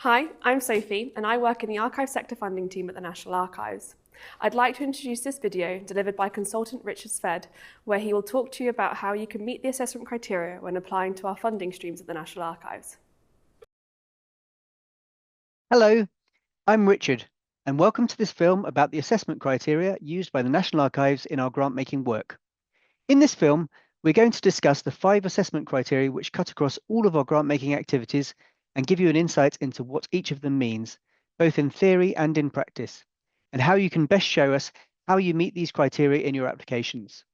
Hi, I'm Sophie and I work in the Archive Sector Funding team at the National Archives. I'd like to introduce this video delivered by consultant Richard Sved, where he will talk to you about how you can meet the assessment criteria when applying to our funding streams at the National Archives. Hello, I'm Richard, and welcome to this film about the assessment criteria used by the National Archives in our grant-making work. In this film, we're going to discuss the 5 assessment criteria which cut across all of our grant-making activities and give you an insight into what each of them means, both in theory and in practice, and how you can best show us how you meet these criteria in your applications.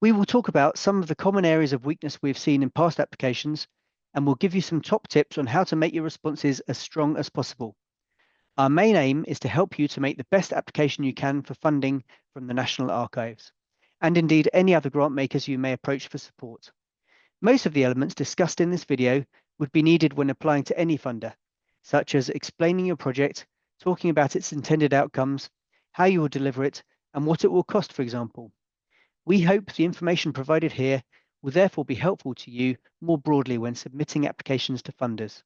We will talk about some of the common areas of weakness we've seen in past applications, and we'll give you some top tips on how to make your responses as strong as possible. Our main aim is to help you to make the best application you can for funding from the National Archives, and indeed any other grant makers you may approach for support. Most of the elements discussed in this video would be needed when applying to any funder, such as explaining your project, talking about its intended outcomes, how you will deliver it, and what it will cost, for example. We hope the information provided here will therefore be helpful to you more broadly when submitting applications to funders.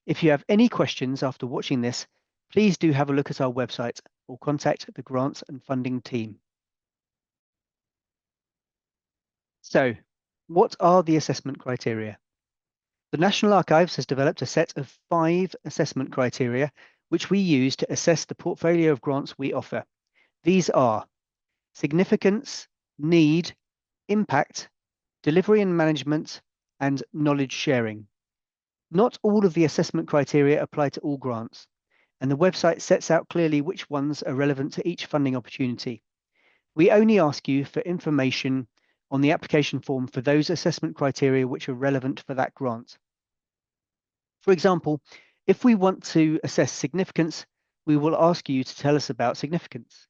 If you have any questions after watching this, please do have a look at our website or contact the Grants and Funding team. So, what are the assessment criteria? The National Archives has developed a set of 5 assessment criteria which we use to assess the portfolio of grants we offer. These are significance, need, impact, delivery and management, and knowledge sharing. Not all of the assessment criteria apply to all grants, and the website sets out clearly which ones are relevant to each funding opportunity. We only ask you for information on the application form for those assessment criteria which are relevant for that grant. For example, if we want to assess significance, we will ask you to tell us about significance.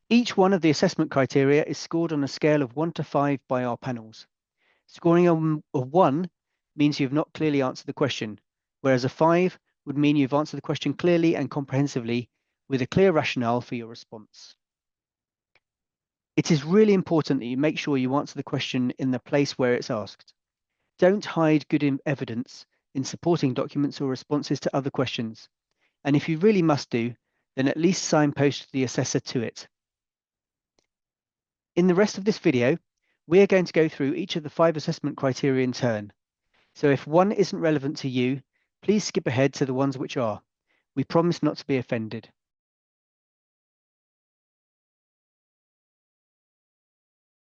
Each one of the assessment criteria is scored on a scale of 1 to 5 by our panels. Scoring a 1 means you've not clearly answered the question, whereas a 5 would mean you've answered the question clearly and comprehensively with a clear rationale for your response. It is really important that you make sure you answer the question in the place where it's asked. Don't hide good evidence in supporting documents or responses to other questions. And if you really must do, then at least signpost the assessor to it. In the rest of this video, we are going to go through each of the 5 assessment criteria in turn. So if one isn't relevant to you, please skip ahead to the ones which are. We promise not to be offended.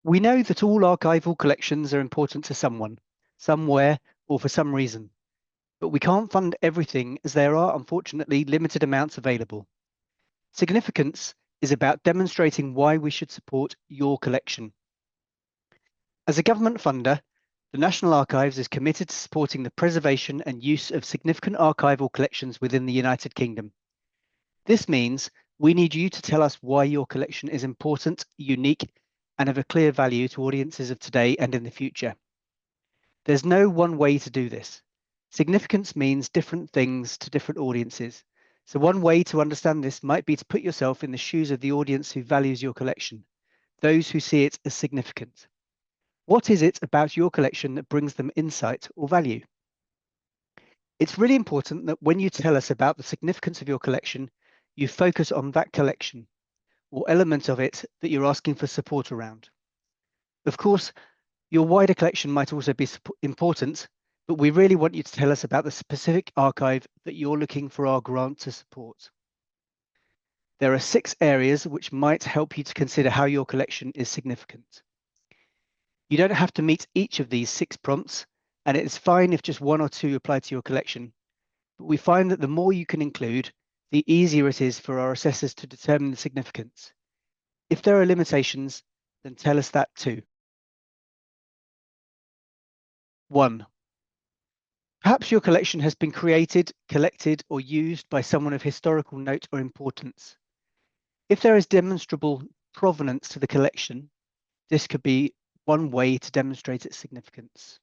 We know that all archival collections are important to someone, somewhere, or for some reason. But we can't fund everything as there are, unfortunately, limited amounts available. Significance is about demonstrating why we should support your collection. As a government funder, the National Archives is committed to supporting the preservation and use of significant archival collections within the United Kingdom. This means we need you to tell us why your collection is important, unique, and of a clear value to audiences of today and in the future. There's no one way to do this. Significance means different things to different audiences. So one way to understand this might be to put yourself in the shoes of the audience who values your collection, those who see it as significant. What is it about your collection that brings them insight or value? It's really important that when you tell us about the significance of your collection, you focus on that collection or element of it that you're asking for support around. Of course, your wider collection might also be important, but we really want you to tell us about the specific archive that you're looking for our grant to support. There are 6 areas which might help you to consider how your collection is significant. You don't have to meet each of these 6 prompts, and it's fine if just 1 or 2 apply to your collection. But we find that the more you can include, the easier it is for our assessors to determine the significance. If there are limitations, then tell us that too. 1. Perhaps your collection has been created, collected, or used by someone of historical note or importance. If there is demonstrable provenance to the collection, this could be one way to demonstrate its significance.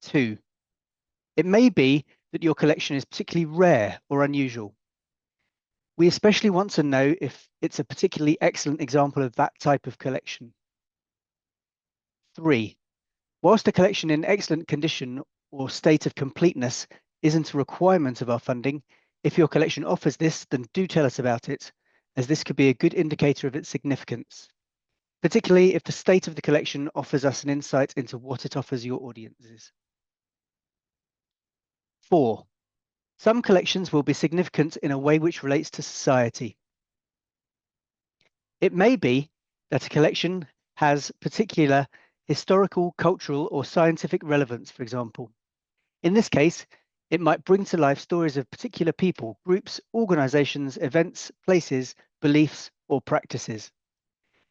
2. It may be that your collection is particularly rare or unusual. We especially want to know if it's a particularly excellent example of that type of collection. 3. Whilst a collection in excellent condition or state of completeness isn't a requirement of our funding. If your collection offers this, then do tell us about it, as this could be a good indicator of its significance, particularly if the state of the collection offers us an insight into what it offers your audiences. 4. Some collections will be significant in a way which relates to society. It may be that a collection has particular historical, cultural, or scientific relevance, for example. In this case, it might bring to life stories of particular people, groups, organizations, events, places, beliefs, or practices.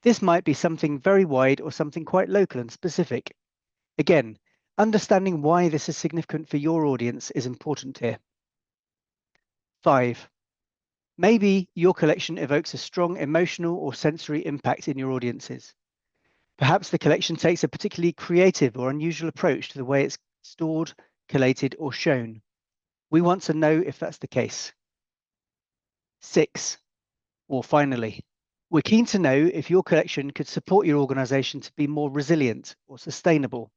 This might be something very wide or something quite local and specific. Again, understanding why this is significant for your audience is important here. 5. Maybe your collection evokes a strong emotional or sensory impact in your audiences. Perhaps the collection takes a particularly creative or unusual approach to the way it's stored, collated, or shown. We want to know if that's the case. 6. Or finally, we're keen to know if your collection could support your organization to be more resilient or sustainable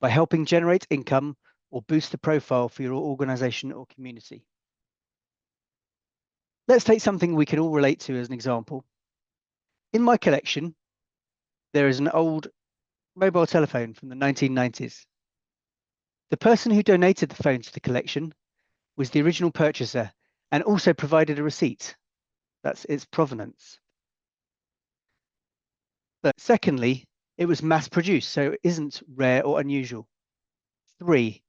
by helping generate income or boost the profile for your organization or community. Let's take something we can all relate to as an example. In my collection, there is an old mobile telephone from the 1990s. The person who donated the phone to the collection was the original purchaser and also provided a receipt. That's its provenance. But secondly, it was mass produced, so it isn't rare or unusual. 3,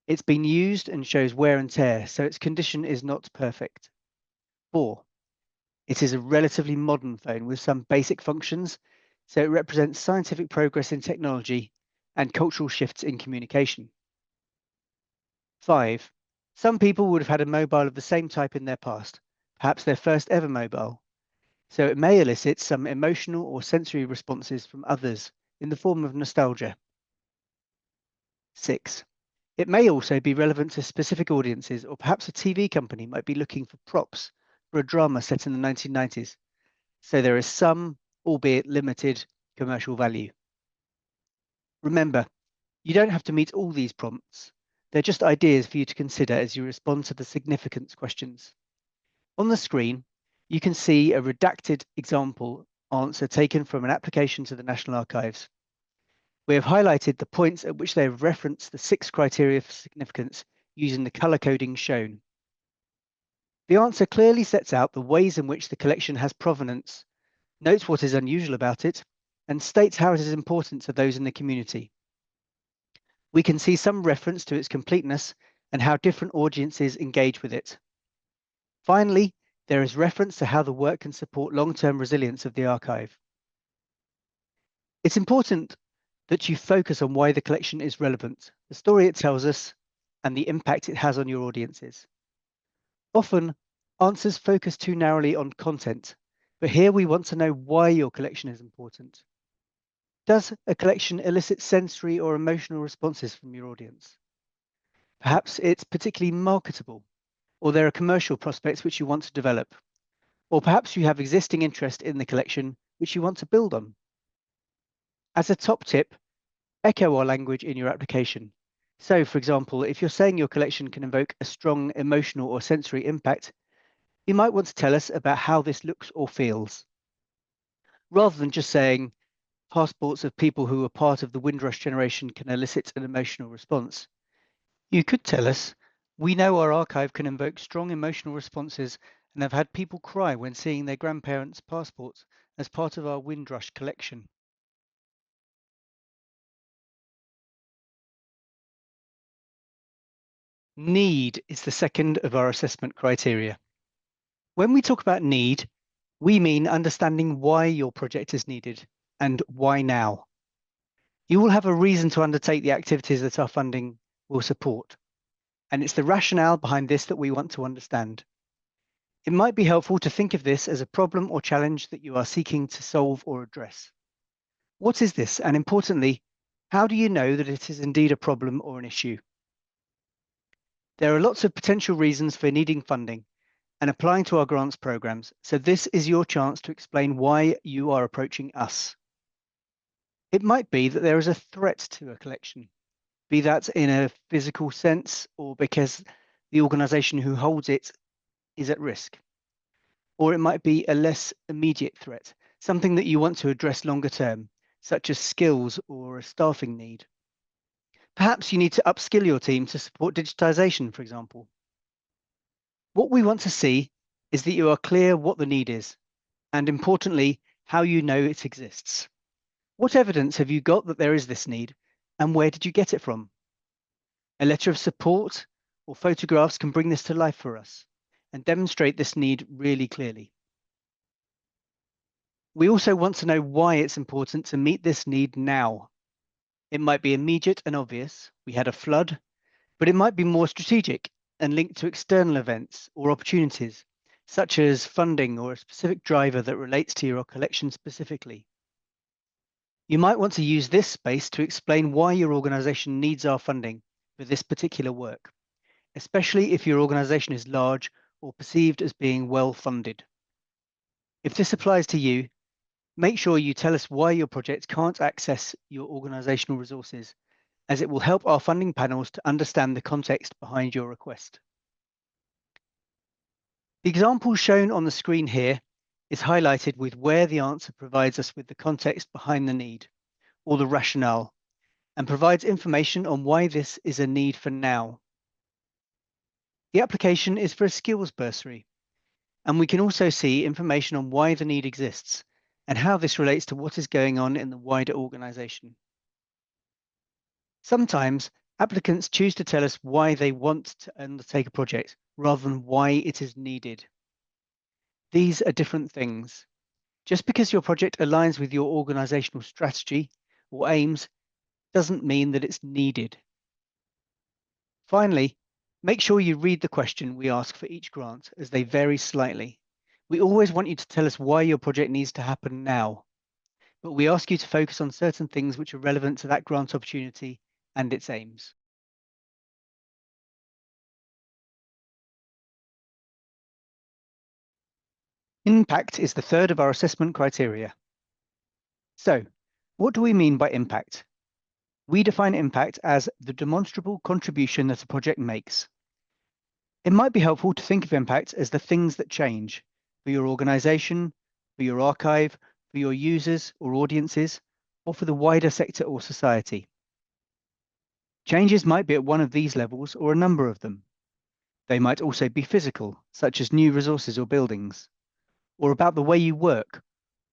it's been used and shows wear and tear, so its condition is not perfect. 4, it is a relatively modern phone with some basic functions, so it represents scientific progress in technology and cultural shifts in communication. 5, some people would have had a mobile of the same type in their past, perhaps their first ever mobile, so it may elicit some emotional or sensory responses from others in the form of nostalgia. 6, it may also be relevant to specific audiences, or perhaps a TV company might be looking for props for a drama set in the 1990s. So there is some, albeit limited, commercial value. Remember, you don't have to meet all these prompts. They're just ideas for you to consider as you respond to the significance questions. On the screen, you can see a redacted example answer taken from an application to the National Archives. We have highlighted the points at which they have referenced the 6 criteria for significance using the color coding shown. The answer clearly sets out the ways in which the collection has provenance, notes what is unusual about it, and states how it is important to those in the community. We can see some reference to its completeness and how different audiences engage with it. Finally, there is reference to how the work can support long-term resilience of the archive. It's important that you focus on why the collection is relevant, the story it tells us, and the impact it has on your audiences. Often, answers focus too narrowly on content, but here we want to know why your collection is important. Does a collection elicit sensory or emotional responses from your audience? Perhaps it's particularly marketable, or there are commercial prospects which you want to develop, or perhaps you have existing interest in the collection which you want to build on. As a top tip, echo our language in your application. So, for example, if you're saying your collection can evoke a strong emotional or sensory impact, you might want to tell us about how this looks or feels. Rather than just saying, passports of people who were part of the Windrush generation can elicit an emotional response, you could tell us, we know our archive can invoke strong emotional responses and have had people cry when seeing their grandparents' passports as part of our Windrush collection. Need is the second of our assessment criteria. When we talk about need, we mean understanding why your project is needed and why now. You will have a reason to undertake the activities that our funding will support. And it's the rationale behind this that we want to understand. It might be helpful to think of this as a problem or challenge that you are seeking to solve or address. What is this? And importantly, how do you know that it is indeed a problem or an issue? There are lots of potential reasons for needing funding and applying to our grants programs, so this is your chance to explain why you are approaching us. It might be that there is a threat to a collection. be that in a physical sense or because the organization who holds it is at risk. Or it might be a less immediate threat, something that you want to address longer term, such as skills or a staffing need. Perhaps you need to upskill your team to support digitization, for example. What we want to see is that you are clear what the need is, and importantly, how you know it exists. What evidence have you got that there is this need, and where did you get it from? A letter of support or photographs can bring this to life for us and demonstrate this need really clearly. We also want to know why it's important to meet this need now. It might be immediate and obvious. We had a flood, but it might be more strategic and linked to external events or opportunities, such as funding or a specific driver that relates to your collection specifically. You might want to use this space to explain why your organization needs our funding for this particular work, especially if your organization is large or perceived as being well funded. If this applies to you, make sure you tell us why your project can't access your organizational resources, as it will help our funding panels to understand the context behind your request. The example shown on the screen here is highlighted with where the answer provides us with the context behind the need, or the rationale, and provides information on why this is a need for now. The application is for a skills bursary, and we can also see information on why the need exists and how this relates to what is going on in the wider organization. Sometimes applicants choose to tell us why they want to undertake a project rather than why it is needed. These are different things. Just because your project aligns with your organizational strategy or aims doesn't mean that it's needed. Finally, make sure you read the question we ask for each grant, as they vary slightly. We always want you to tell us why your project needs to happen now, but we ask you to focus on certain things which are relevant to that grant opportunity and its aims. Impact is the third of our assessment criteria. So, what do we mean by impact? We define impact as the demonstrable contribution that a project makes. It might be helpful to think of impact as the things that change for your organization, for your archive, for your users or audiences, or for the wider sector or society. Changes might be at one of these levels or a number of them. They might also be physical, such as new resources or buildings, or about the way you work,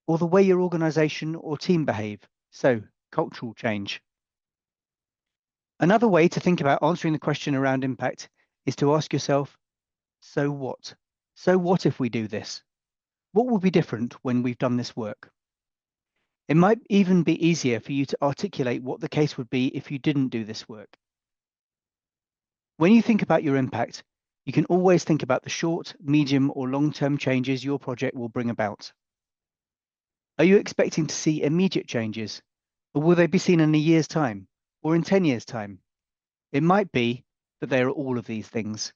or the way your organization or team behave, so cultural change. Another way to think about answering the question around impact is to ask yourself, so what? So what if we do this? What will be different when we've done this work? It might even be easier for you to articulate what the case would be if you didn't do this work. When you think about your impact, you can always think about the short, medium, or long-term changes your project will bring about. Are you expecting to see immediate changes, or will they be seen in a year's time, or in 10 years' time? It might be that they are all of these things.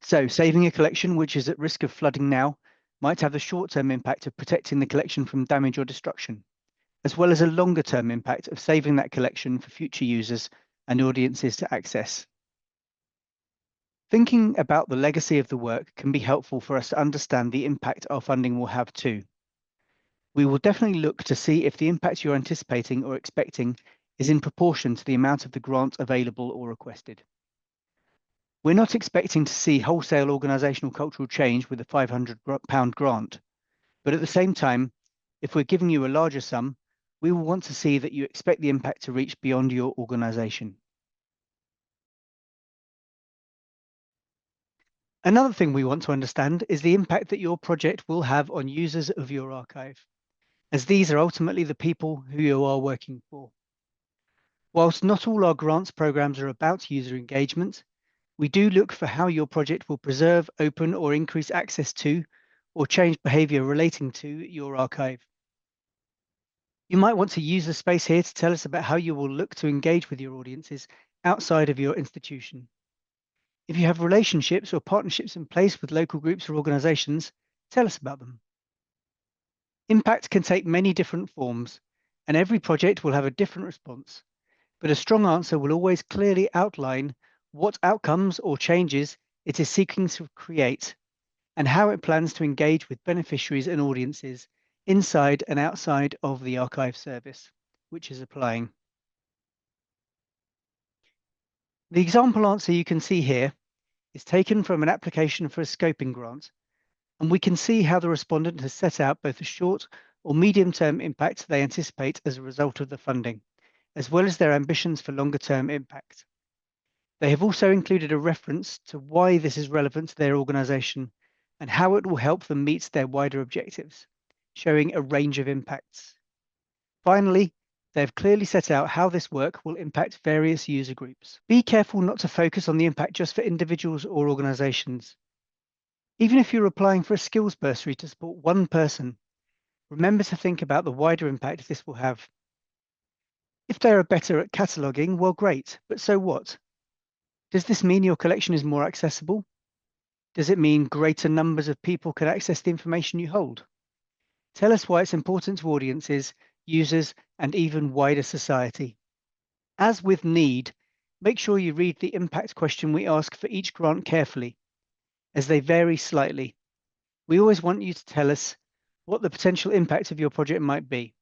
So, saving a collection which is at risk of flooding now might have the short-term impact of protecting the collection from damage or destruction, as well as a longer-term impact of saving that collection for future users and audiences to access. Thinking about the legacy of the work can be helpful for us to understand the impact our funding will have too. We will definitely look to see if the impact you're anticipating or expecting is in proportion to the amount of the grant available or requested. We're not expecting to see wholesale organisational cultural change with a £500 grant, but at the same time, if we're giving you a larger sum, we will want to see that you expect the impact to reach beyond your organisation. Another thing we want to understand is the impact that your project will have on users of your archive, as these are ultimately the people who you are working for. Whilst not all our grants programs are about user engagement, we do look for how your project will preserve, open, or increase access to, or change behavior relating to your archive. You might want to use the space here to tell us about how you will look to engage with your audiences outside of your institution. If you have relationships or partnerships in place with local groups or organizations, tell us about them. Impact can take many different forms, and every project will have a different response. but a strong answer will always clearly outline what outcomes or changes it is seeking to create and how it plans to engage with beneficiaries and audiences inside and outside of the archive service, which is applying. The example answer you can see here is taken from an application for a scoping grant, and we can see how the respondent has set out both the short or medium-term impact they anticipate as a result of the funding, as well as their ambitions for longer-term impact. They have also included a reference to why this is relevant to their organisation and how it will help them meet their wider objectives, showing a range of impacts. Finally, they have clearly set out how this work will impact various user groups. Be careful not to focus on the impact just for individuals or organisations. Even if you're applying for a skills bursary to support one person, remember to think about the wider impact this will have. If they are better at cataloguing, well, great, but so what? Does this mean your collection is more accessible? Does it mean greater numbers of people can access the information you hold? Tell us why it's important to audiences, users, and even wider society. As with need, make sure you read the impact question we ask for each grant carefully, as they vary slightly. We always want you to tell us what the potential impact of your project might be,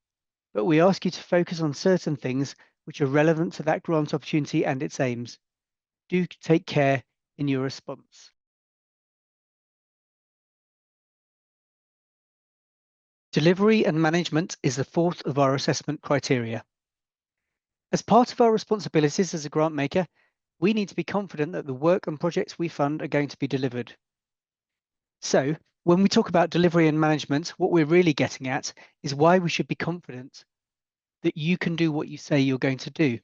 but we ask you to focus on certain things which are relevant to that grant opportunity and its aims. Do take care in your response. Delivery and management is the fourth of our assessment criteria. As part of our responsibilities as a grant maker, we need to be confident that the work and projects we fund are going to be delivered. So, when we talk about delivery and management, what we're really getting at is why we should be confident that you can do what you say you're going to do.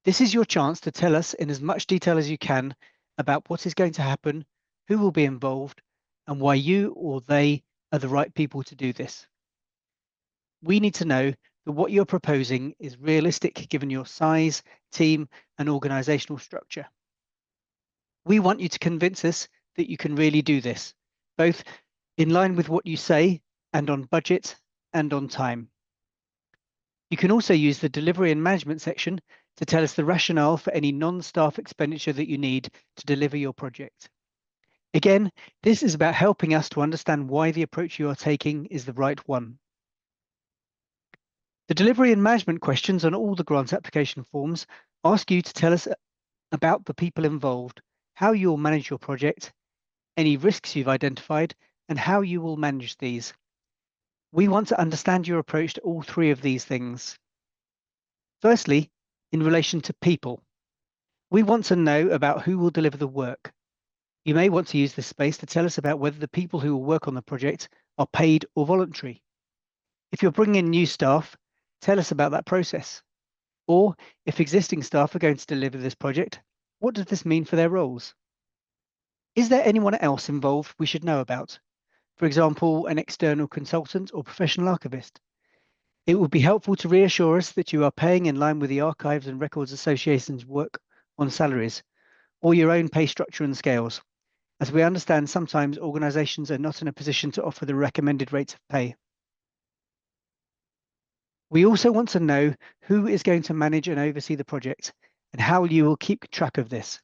This is your chance to tell us in as much detail as you can about what is going to happen, who will be involved, and why you or they are the right people to do this. We need to know that what you're proposing is realistic given your size, team, and organizational structure. We want you to convince us that you can really do this, both in line with what you say and on budget and on time. You can also use the delivery and management section to tell us the rationale for any non-staff expenditure that you need to deliver your project. Again, this is about helping us to understand why the approach you are taking is the right one. The delivery and management questions on all the grant application forms ask you to tell us about the people involved, how you'll manage your project, any risks you've identified, and how you will manage these. We want to understand your approach to all three of these things. Firstly, in relation to people, we want to know about who will deliver the work. You may want to use this space to tell us about whether the people who will work on the project are paid or voluntary. If you're bringing in new staff, tell us about that process. Or if existing staff are going to deliver this project, what does this mean for their roles? Is there anyone else involved we should know about? For example, an external consultant or professional archivist. It would be helpful to reassure us that you are paying in line with the Archives and Records Association's work on salaries, or your own pay structure and scales, as we understand sometimes organisations are not in a position to offer the recommended rates of pay. We also want to know who is going to manage and oversee the project and how you will keep track of this.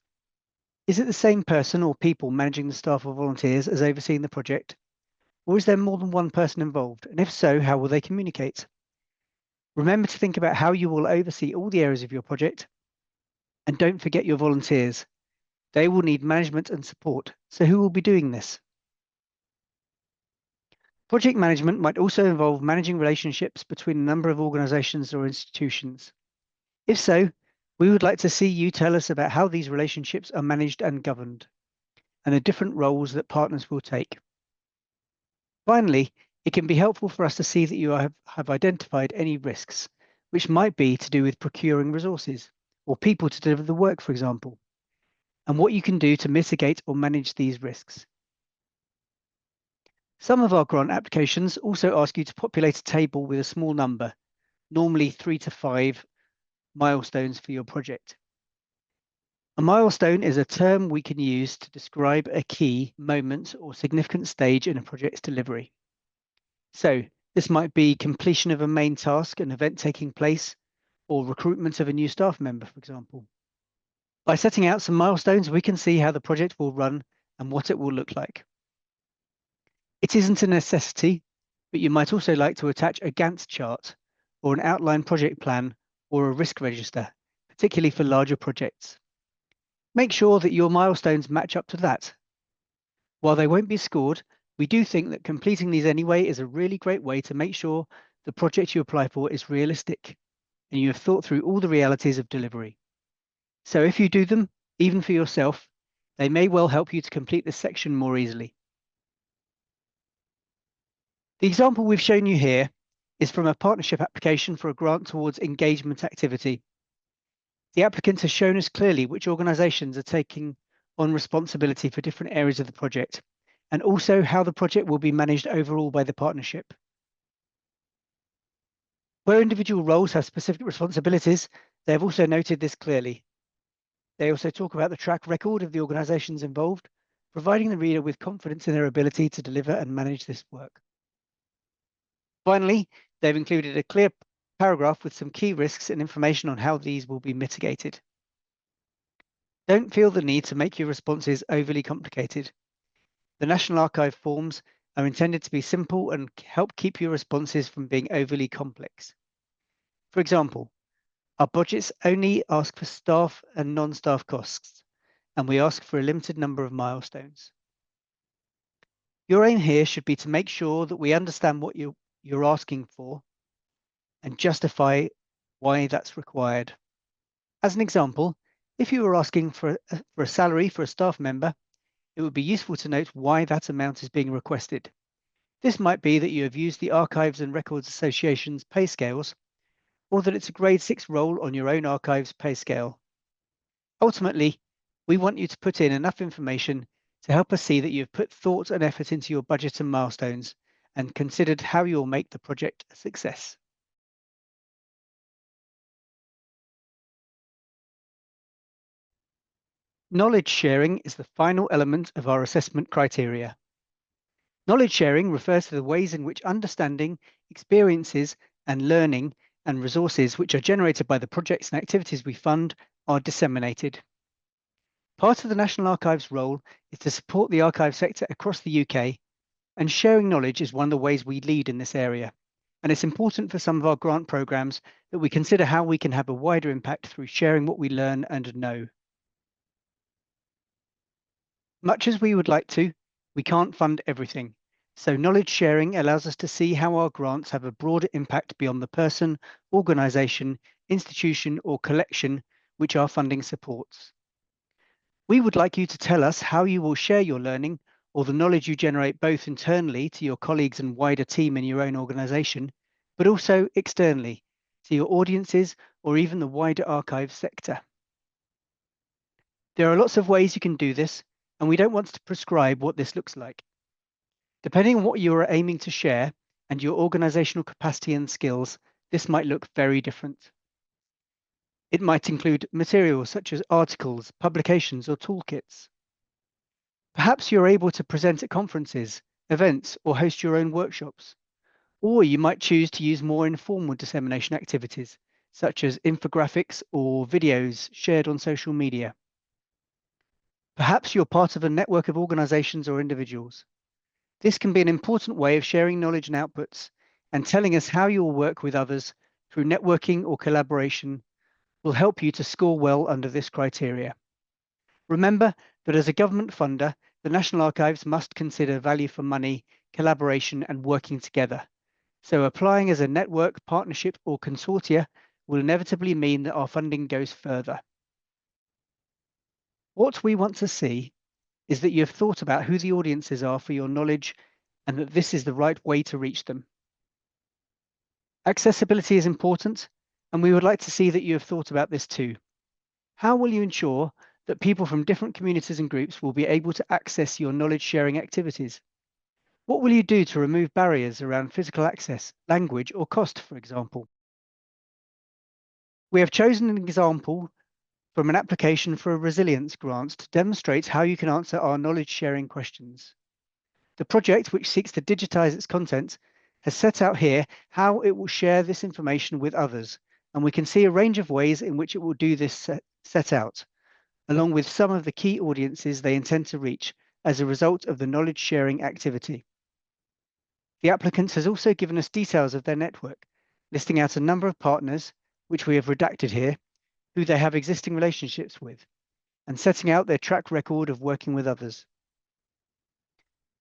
Is it the same person or people managing the staff or volunteers as overseeing the project? Or is there more than one person involved? And if so, how will they communicate? Remember to think about how you will oversee all the areas of your project. And don't forget your volunteers. They will need management and support. So who will be doing this? Project management might also involve managing relationships between a number of organisations or institutions. If so, we would like to see you tell us about how these relationships are managed and governed, and the different roles that partners will take. Finally, it can be helpful for us to see that you have identified any risks, which might be to do with procuring resources or people to deliver the work, for example, and what you can do to mitigate or manage these risks. Some of our grant applications also ask you to populate a table with a small number, normally 3 to 5 milestones for your project. A milestone is a term we can use to describe a key moment or significant stage in a project's delivery. So this might be completion of a main task, an event taking place, or recruitment of a new staff member, for example. By setting out some milestones, we can see how the project will run and what it will look like. It isn't a necessity, but you might also like to attach a Gantt chart or an outline project plan or a risk register, particularly for larger projects. Make sure that your milestones match up to that. While they won't be scored, we do think that completing these anyway is a really great way to make sure the project you apply for is realistic and you have thought through all the realities of delivery. So if you do them, even for yourself, they may well help you to complete this section more easily. The example we've shown you here is from a partnership application for a grant towards engagement activity. The applicant has shown us clearly which organisations are taking on responsibility for different areas of the project, and also how the project will be managed overall by the partnership. Where individual roles have specific responsibilities, they have also noted this clearly. They also talk about the track record of the organisations involved, providing the reader with confidence in their ability to deliver and manage this work. Finally, they've included a clear paragraph with some key risks and information on how these will be mitigated. Don't feel the need to make your responses overly complicated. The National Archive forms are intended to be simple and help keep your responses from being overly complex. For example, our budgets only ask for staff and non-staff costs, and we ask for a limited number of milestones. Your aim here should be to make sure that we understand what you're asking for and justify why that's required. As an example, if you were asking for a salary for a staff member, it would be useful to note why that amount is being requested. This might be that you have used the Archives and Records Association's pay scales, or that it's a grade 6 role on your own archives pay scale. Ultimately, we want you to put in enough information to help us see that you've put thought and effort into your budget and milestones and considered how you'll make the project a success. Knowledge sharing is the final element of our assessment criteria. Knowledge sharing refers to the ways in which understanding, experiences, and learning and resources which are generated by the projects and activities we fund are disseminated. Part of the National Archives' role is to support the archive sector across the UK, and sharing knowledge is one of the ways we lead in this area. And it's important for some of our grant programmes that we consider how we can have a wider impact through sharing what we learn and know. Much as we would like to, we can't fund everything. So knowledge sharing allows us to see how our grants have a broader impact beyond the person, organisation, institution or collection which our funding supports. We would like you to tell us how you will share your learning or the knowledge you generate both internally to your colleagues and wider team in your own organisation, but also externally to your audiences or even the wider archive sector. There are lots of ways you can do this, and we don't want to prescribe what this looks like. Depending on what you are aiming to share and your organizational capacity and skills, this might look very different. It might include materials such as articles, publications, or toolkits. Perhaps you're able to present at conferences, events, or host your own workshops. Or you might choose to use more informal dissemination activities, such as infographics or videos shared on social media. Perhaps you're part of a network of organizations or individuals. This can be an important way of sharing knowledge and outputs, and telling us how you will work with others through networking or collaboration will help you to score well under this criteria. Remember that as a government funder, the National Archives must consider value for money, collaboration, and working together. So applying as a network, partnership, or consortia will inevitably mean that our funding goes further. What we want to see is that you have thought about who the audiences are for your knowledge and that this is the right way to reach them. Accessibility is important, and we would like to see that you have thought about this too. How will you ensure that people from different communities and groups will be able to access your knowledge sharing activities? What will you do to remove barriers around physical access, language, or cost, for example? We have chosen an example from an application for a resilience grant to demonstrate how you can answer our knowledge sharing questions. The project, which seeks to digitize its content, has set out here how it will share this information with others and we can see a range of ways in which it will do this set out, along with some of the key audiences they intend to reach as a result of the knowledge sharing activity. The applicant has also given us details of their network, listing out a number of partners, which we have redacted here, who they have existing relationships with, and setting out their track record of working with others.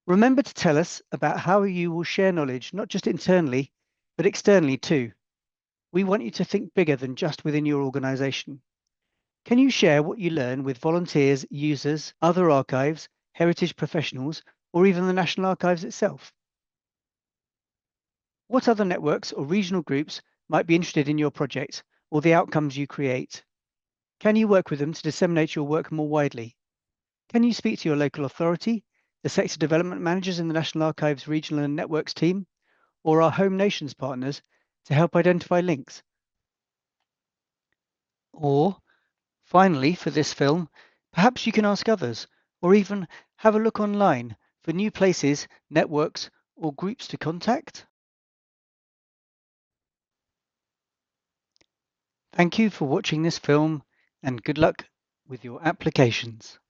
Remember to tell us about how you will share knowledge, not just internally, but externally too. We want you to think bigger than just within your organization. Can you share what you learn with volunteers, users, other archives, heritage professionals, or even the National Archives itself? What other networks or regional groups might be interested in your project or the outcomes you create? Can you work with them to disseminate your work more widely? Can you speak to your local authority, the sector development managers in the National Archives Regional and Networks team, or our home nations partners to help identify links? Or, finally, for this film, perhaps you can ask others, or even have a look online for new places, networks, or groups to contact. Thank you for watching this film, and good luck with your applications.